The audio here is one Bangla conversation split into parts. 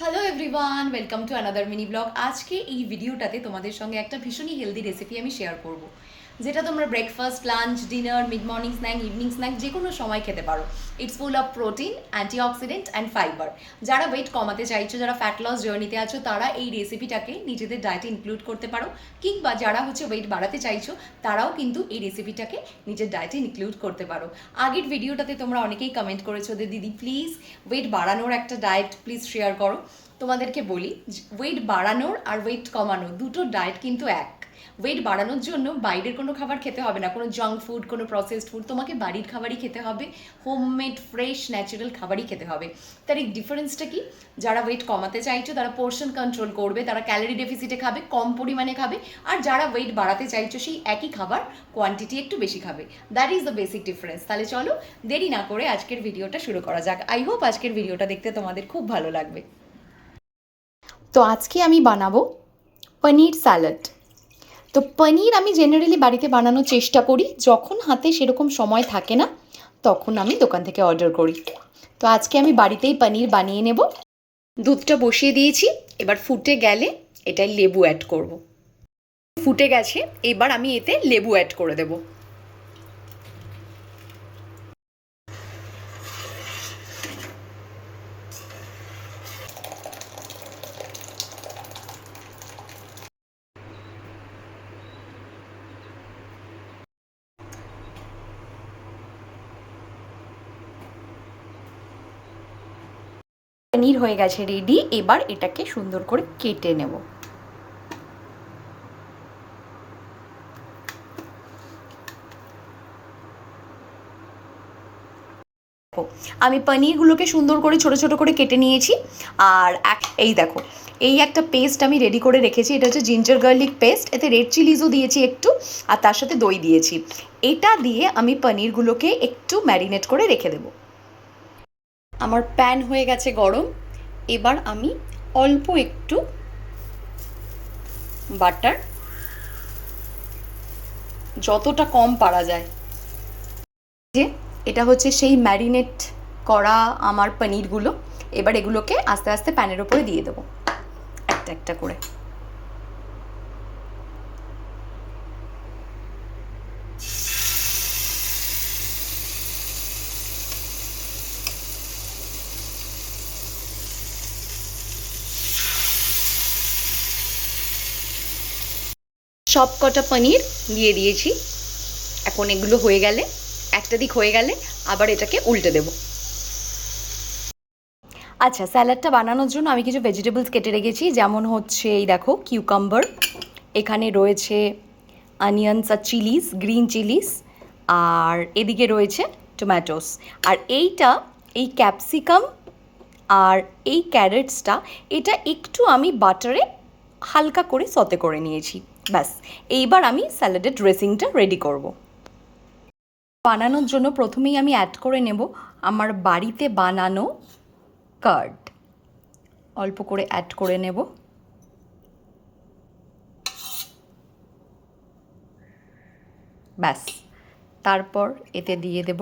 Hello everyone, welcome to another mini blog. আজকে এই ভিডিওটাতে তোমাদের সঙ্গে একটা ভীষণই হেলদি রেসিপি আমি শেয়ার করব, যেটা তোমরা breakfast, lunch, dinner, mid morning snack, evening snack যে কোনো সময় খেতে পারো। It's full of protein, antioxidant and fibre. যারা ওয়েট কমাতে চাইছো, যারা ফ্যাট লস জার্নিতে আছো, তারা এই রেসিপিটাকে নিজেদের ডায়েটে ইনক্লুড করতে পারো, কিংবা যারা ওয়েট বাড়াতে চাইছো তারাও কিন্তু এই রেসিপিটাকে নিজের ডায়েটে ইনক্লুড করতে পারো। আগের ভিডিওটাতে তোমরা অনেকেই কমেন্ট করেছো যে দিদি প্লিজ ওয়েট বাড়ানোর একটা ডায়েট প্লিজ শেয়ার করো। তোমাদেরকে বলি, ওয়েট বাড়ানোর আর ওয়েট কমানোর দুটো ডায়েট কিন্তু এক। ওয়েট বাড়ানোর জন্য বাইরের কোনো খাবার খেতে হবে না, কোনো জাঙ্ক ফুড, কোনো প্রসেসড ফুড, তোমাকে বাড়ির খাবারই খেতে হবে, হোমমেড ফ্রেশ ন্যাচারাল খাবারই খেতে হবে। তার এই ডিফারেন্সটা কি? যারা ওয়েট কমাতে চাইছো তারা পোর্শন কন্ট্রোল করবে, তারা ক্যালোরি ডেফিসিটে খাবে, কম পরিমাণে খাবে। আর যারা ওয়েট বাড়াতে চাইছো সেই একই খাবার কোয়ান্টিটি একটু বেশি খাবে। That is the basic difference. তাহলে চলো দেরি না করে আজকের ভিডিওটা শুরু করা যাক। আই হোপ আজকের ভিডিওটা দেখতে তোমাদের খুব ভালো লাগবে। তো আজকে আমি বানাবো পনির স্যালাড। তো পনির আমি জেনারেলি বাড়িতে বানানোর চেষ্টা করি, যখন হাতে সেরকম সময় থাকে না তখন আমি দোকান থেকে অর্ডার করি। তো আজকে আমি বাড়িতেই পনির বানিয়ে নেব। দুধটা বসিয়ে দিয়েছি, এবার ফুটে গেলে এটায় লেবু অ্যাড করব। ফুটে গেছে, এবার আমি এতে লেবু অ্যাড করে দেবো। পনির হয়ে গেছে রেডি, এবার এটাকে সুন্দর করে কেটে নেব। আমি পনিরগুলোকে সুন্দর করে ছোট ছোট করে কেটে নিয়েছি। আর এই দেখো, এই একটা পেস্ট আমি রেডি করে রেখেছি। এটা হচ্ছে জিঞ্জার গার্লিক পেস্ট, এতে রেড চিলিজও দিয়েছি একটু, আর তার সাথে দই দিয়েছি। এটা দিয়ে আমি পনিরগুলোকে একটু ম্যারিনেট করে রেখে দেব। আমার প্যান হয়ে গেছে গরম, এবার আমি অল্প একটু বাটার, যতটা কম পারা যায়। যে এটা হচ্ছে সেই ম্যারিনেট করা আমার পনিরগুলো। এবার এগুলোকে আস্তে আস্তে প্যানের ওপরে দিয়ে দেবো একটা একটা করে। সব কটা পনির দিয়ে দিয়েছি। এখন এগুলো হয়ে গেলে, একটা দিক হয়ে গেলে আবার এটাকে উল্টে দেব। আচ্ছা, স্যালাডটা বানানোর জন্য আমি কিছু ভেজিটেবলস কেটে রেখেছি, যেমন হচ্ছে এই দেখো কিউকাম্বার, এখানে রয়েছে অনিয়নস আর চিলিস, গ্রিন চিলিস, আর এদিকে রয়েছে টমেটোস। আর এই ক্যাপসিকাম আর এই ক্যারেটসটা, এটা একটু আমি বাটারে হালকা করে সতে করে নিয়েছি। ব্যাস, এইবার আমি স্যালাডের ড্রেসিংটা রেডি করব। বানানোর জন্য প্রথমেই আমি অ্যাড করে নেব আমার বাড়িতে বানানো কার্ড। অল্প করে অ্যাড করে নেব। ব্যাস, তারপর এতে দিয়ে দেব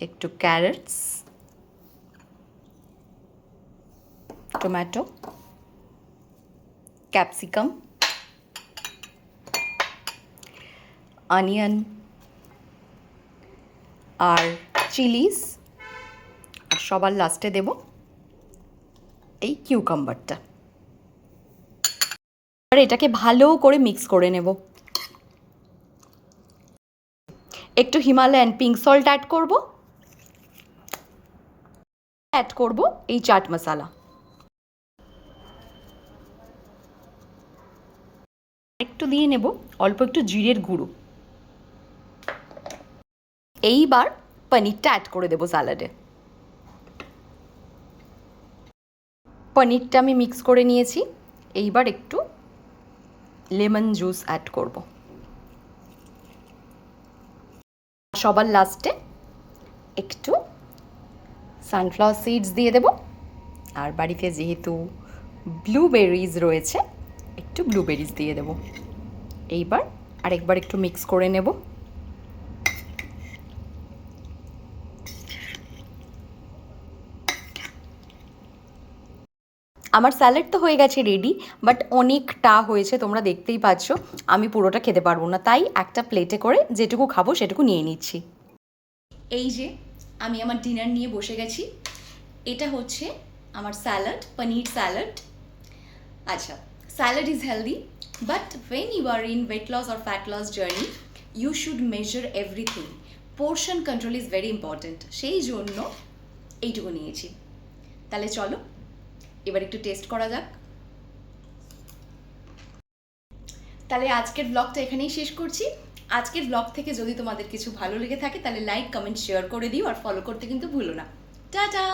একটু ক্যারেটস, টমেটো, ক্যাপসিকাম, অনিয়ন আর চিলিস, আর সবার লাস্টে দেব এই কিউকাম্বারটা। আর এটাকে ভালো করে মিক্স করে নেব। একটু হিমালয়ান পিঙ্ক সল্ট অ্যাড করব, এই চাট মশলা, একটু দিয়ে নেব অল্প একটু জিরের গুঁড়ো। এইবার পনিরটা অ্যাড করে দেবো স্যালাডে। পনিরটা আমি মিক্স করে নিয়েছি, এইবার একটু লেমন জুস অ্যাড করব। সবার লাস্টে একটু সানফ্লাওয়ার সিডস দিয়ে দেব। আর বাড়িতে যেহেতু ব্লুবেরিজ রয়েছে, একটু ব্লুবেরিজ দিয়ে দেব। এইবার আরেকবার একটু মিক্স করে নেব। আমার স্যালাড তো হয়ে গেছে রেডি, বাট অনেকটা হয়েছে, তোমরা দেখতেই পাচ্ছ। আমি পুরোটা খেতে পারবো না, তাই একটা প্লেটে করে যেটুকু খাবো সেটুকু নিয়ে নিচ্ছি। এই যে আমি আমার ডিনার নিয়ে বসে গেছি। এটা হচ্ছে আমার স্যালাড, পনির স্যালাড। আচ্ছা, salad is healthy, but when you are in weight loss or fat loss journey, you should measure everything. Portion control is very important, সেই জন্য এইটুকু নিয়েছি। তাহলে চলো এবার একটু টেস্ট করা যাক। তাহলে আজকের ব্লগটা এখানেই শেষ করছি। আজকের ব্লগ থেকে যদি তোমাদের কিছু ভালো লেগে থাকে তাহলে লাইক, কমেন্ট, শেয়ার করে দিও, আর ফলো করতে কিন্তু ভুলো না। টাটা।